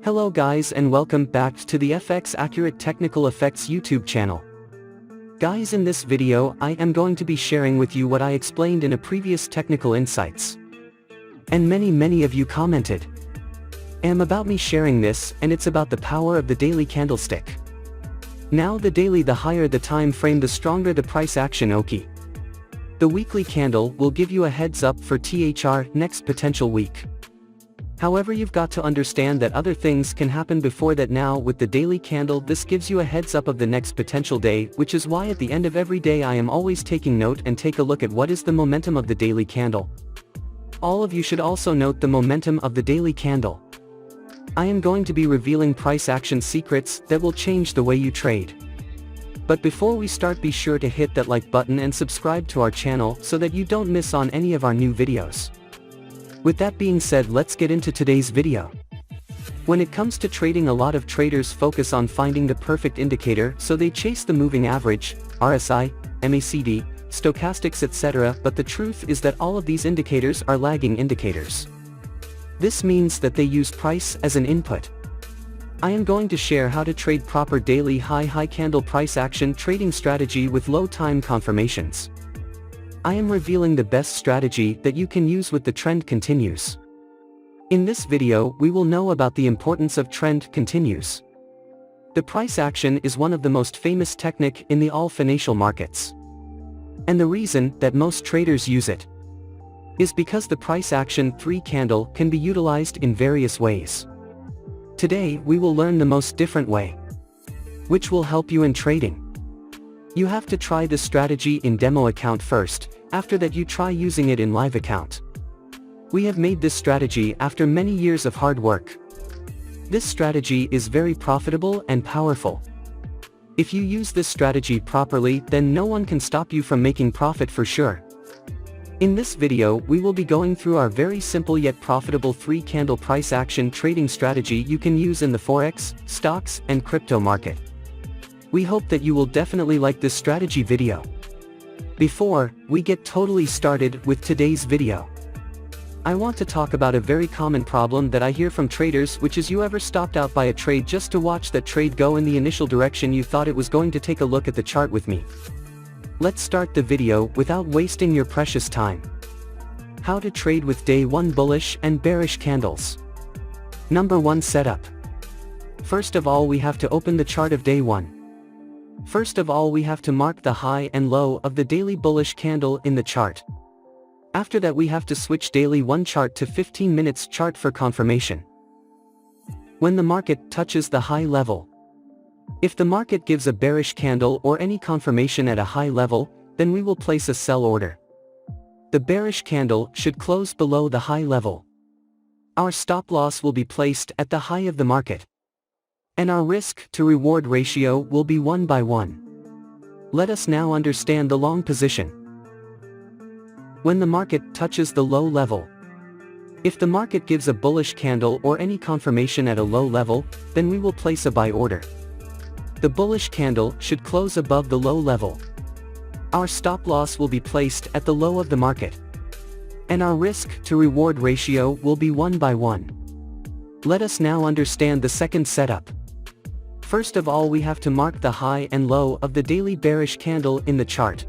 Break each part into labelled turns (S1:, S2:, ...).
S1: Hello guys and welcome back to the Fxaccurate Technical Effects YouTube channel. Guys, in this video I am going to be sharing with you what I explained in a previous technical insights. And many of you commented about me sharing this, and it's about the power of the daily candlestick. Now the daily, the higher the time frame, the stronger the price action. Okay. The weekly candle will give you a heads up for next potential week. However, you've got to understand that other things can happen before that. Now with the daily candle, this gives you a heads up of the next potential day, which is why at the end of every day I am always taking note and take a look at what is the momentum of the daily candle. All of you should also note the momentum of the daily candle. I am going to be revealing price action secrets that will change the way you trade. But before we start, be sure to hit that like button and subscribe to our channel so that you don't miss on any of our new videos. With that being said, let's get into today's video. When it comes to trading, a lot of traders focus on finding the perfect indicator, so they chase the moving average, RSI, MACD, stochastics, etc. But the truth is that all of these indicators are lagging indicators. This means that they use price as an input. I am going to share how to trade proper daily high candle price action trading strategy with low time confirmations. I am revealing the best strategy that you can use with the trend continues. In this video we will know about the importance of trend continues. The price action is one of the most famous technique in the all financial markets. And the reason that most traders use it is because the price action 3 candle can be utilized in various ways. Today we will learn the most different way, which will help you in trading. You have to try this strategy in demo account first, after that you try using it in live account. We have made this strategy after many years of hard work. This strategy is very profitable and powerful. If you use this strategy properly, then no one can stop you from making profit for sure. In this video we will be going through our very simple yet profitable 3 candle price action trading strategy you can use in the Forex, stocks and crypto market. We hope that you will definitely like this strategy video. Before we get totally started with today's video, I want to talk about a very common problem that I hear from traders, which is you ever stopped out by a trade just to watch that trade go in the initial direction you thought it was going to. Take a look at the chart with me. Let's start the video without wasting your precious time. How to trade with day 1 bullish and bearish candles. Number 1, setup. First of all, we have to open the chart of day 1. First of all, we have to mark the high and low of the daily bullish candle in the chart. After that we have to switch daily 1 chart to 15 minutes chart for confirmation. When the market touches the high level, if the market gives a bearish candle or any confirmation at a high level, then we will place a sell order. The bearish candle should close below the high level. Our stop loss will be placed at the high of the market. And our risk to reward ratio will be 1 by 1. Let us now understand the long position. When the market touches the low level, if the market gives a bullish candle or any confirmation at a low level, then we will place a buy order. The bullish candle should close above the low level. Our stop loss will be placed at the low of the market. And our risk to reward ratio will be 1 by 1. Let us now understand the second setup. First of all, we have to mark the high and low of the daily bearish candle in the chart.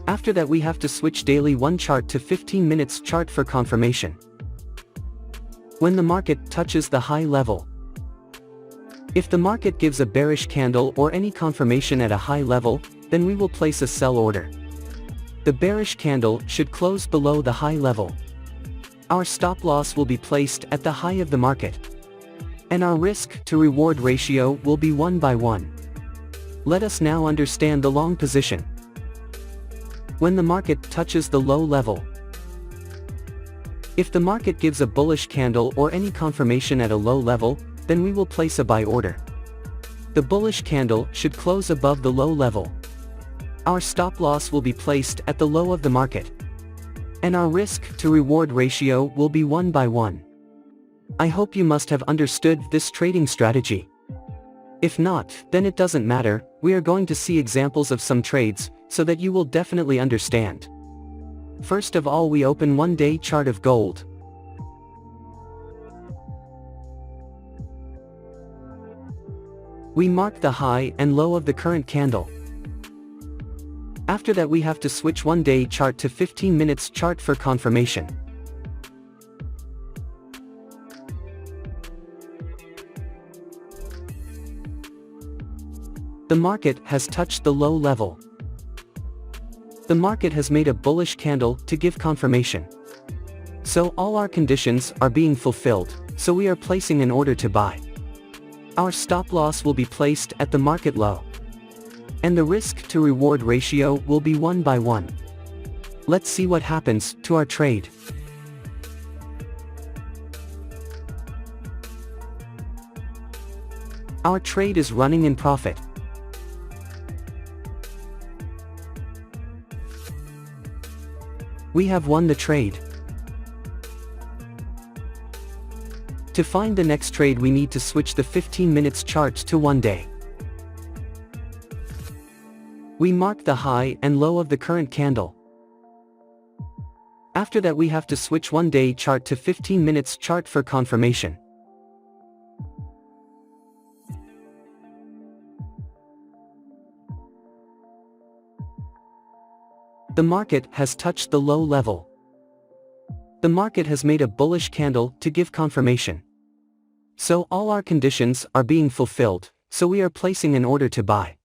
S1: After that we have to switch daily 1 chart to 15 minutes chart for confirmation. When the market touches the high level, if the market gives a bearish candle or any confirmation at a high level, then we will place a sell order. The bearish candle should close below the high level. Our stop loss will be placed at the high of the market. And our risk to reward ratio will be 1 by 1. Let us now understand the long position. When the market touches the low level, if the market gives a bullish candle or any confirmation at a low level, then we will place a buy order. The bullish candle should close above the low level. Our stop loss will be placed at the low of the market. And our risk to reward ratio will be 1 by 1. I hope you must have understood this trading strategy. If not, then it doesn't matter. We are going to see examples of some trades, so that you will definitely understand. First of all, we open 1-day chart of gold. We mark the high and low of the current candle. After that we have to switch 1-day chart to 15 minutes chart for confirmation. The market has touched the low level. The market has made a bullish candle to give confirmation. So all our conditions are being fulfilled, so we are placing an order to buy. Our stop loss will be placed at the market low. And the risk to reward ratio will be 1/1. Let's see what happens to our trade. Our trade is running in profit. We have won the trade. To find the next trade we need to switch the 15 minutes chart to 1 day. We mark the high and low of the current candle. After that we have to switch 1-day chart to 15 minutes chart for confirmation. The market has touched the low level. The market has made a bullish candle to give confirmation. So all our conditions are being fulfilled, so we are placing an order to buy.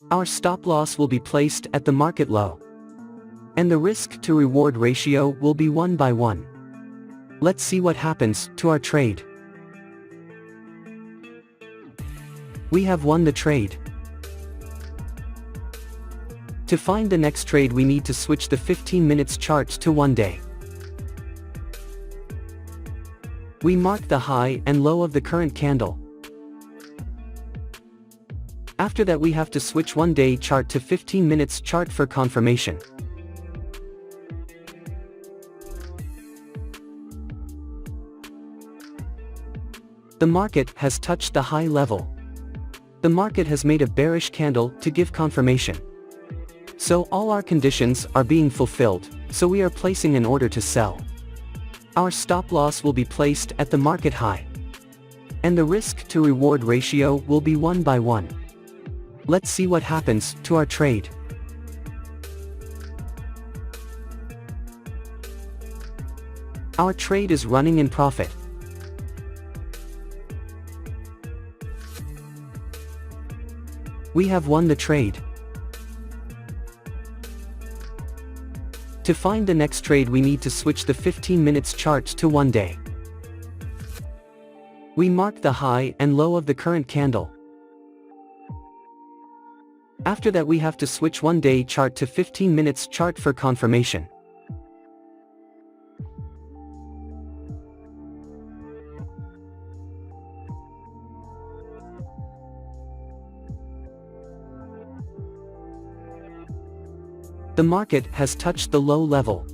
S1: Our stop loss will be placed at the market low. And the risk to reward ratio will be 1/1. Let's see what happens to our trade. We have won the trade. To find the next trade we need to switch the 15 minutes chart to 1 day. We mark the high and low of the current candle. After that we have to switch 1-day chart to 15 minutes chart for confirmation. The market has touched the high level. The market has made a bearish candle to give confirmation. So all our conditions are being fulfilled, so we are placing an order to sell. Our stop loss will be placed at the market high. And the risk to reward ratio will be 1/1. Let's see what happens to our trade. Our trade is running in profit. We have won the trade. To find the next trade we need to switch the 15 minutes chart to 1 day. We mark the high and low of the current candle. After that we have to switch 1-day chart to 15 minutes chart for confirmation. The market has touched the low level.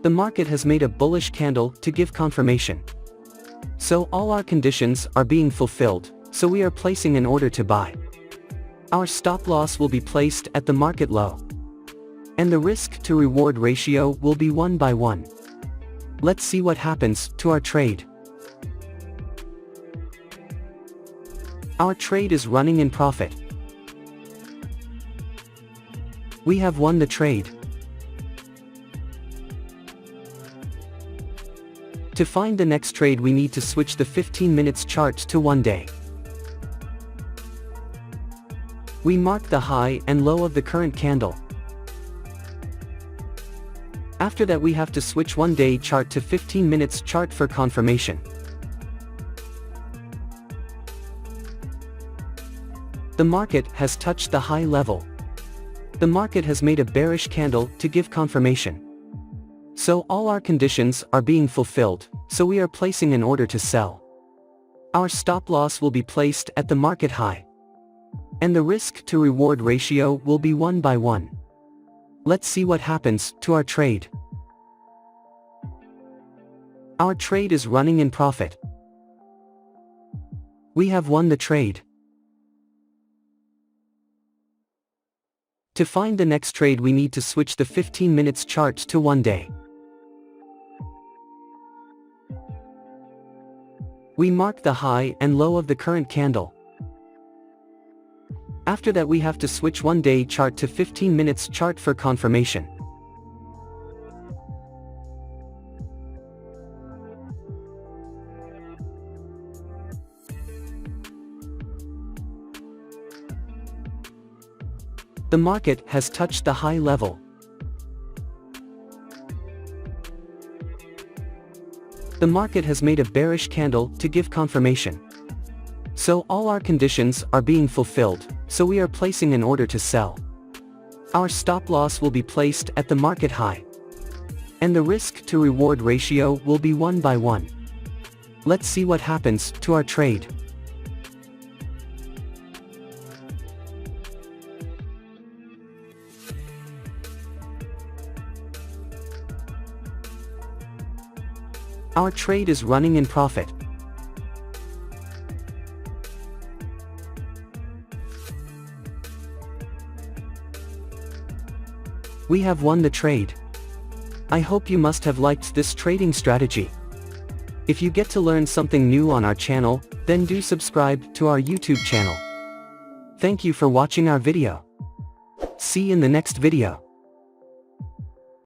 S1: The market has made a bullish candle to give confirmation. So all our conditions are being fulfilled, so we are placing an order to buy. Our stop loss will be placed at the market low. And the risk to reward ratio will be 1/1. Let's see what happens to our trade. Our trade is running in profit. We have won the trade. To find the next trade we need to switch the 15 minutes chart to 1 day. We mark the high and low of the current candle. After that we have to switch 1-day chart to 15 minutes chart for confirmation. The market has touched the high level. The market has made a bearish candle to give confirmation. So all our conditions are being fulfilled, so we are placing an order to sell. Our stop loss will be placed at the market high. And the risk to reward ratio will be 1/1. Let's see what happens to our trade. Our trade is running in profit. We have won the trade. To find the next trade we need to switch the 15 minutes chart to 1 day. We mark the high and low of the current candle. After that we have to switch 1-day chart to 15 minutes chart for confirmation. The market has touched the high level. The market has made a bearish candle to give confirmation. So all our conditions are being fulfilled, so we are placing an order to sell. Our stop loss will be placed at the market high. And the risk to reward ratio will be 1/1. Let's see what happens to our trade. Our trade is running in profit. We have won the trade. I hope you must have liked this trading strategy. If you get to learn something new on our channel, then do subscribe to our YouTube channel. Thank you for watching our video. See you in the next video.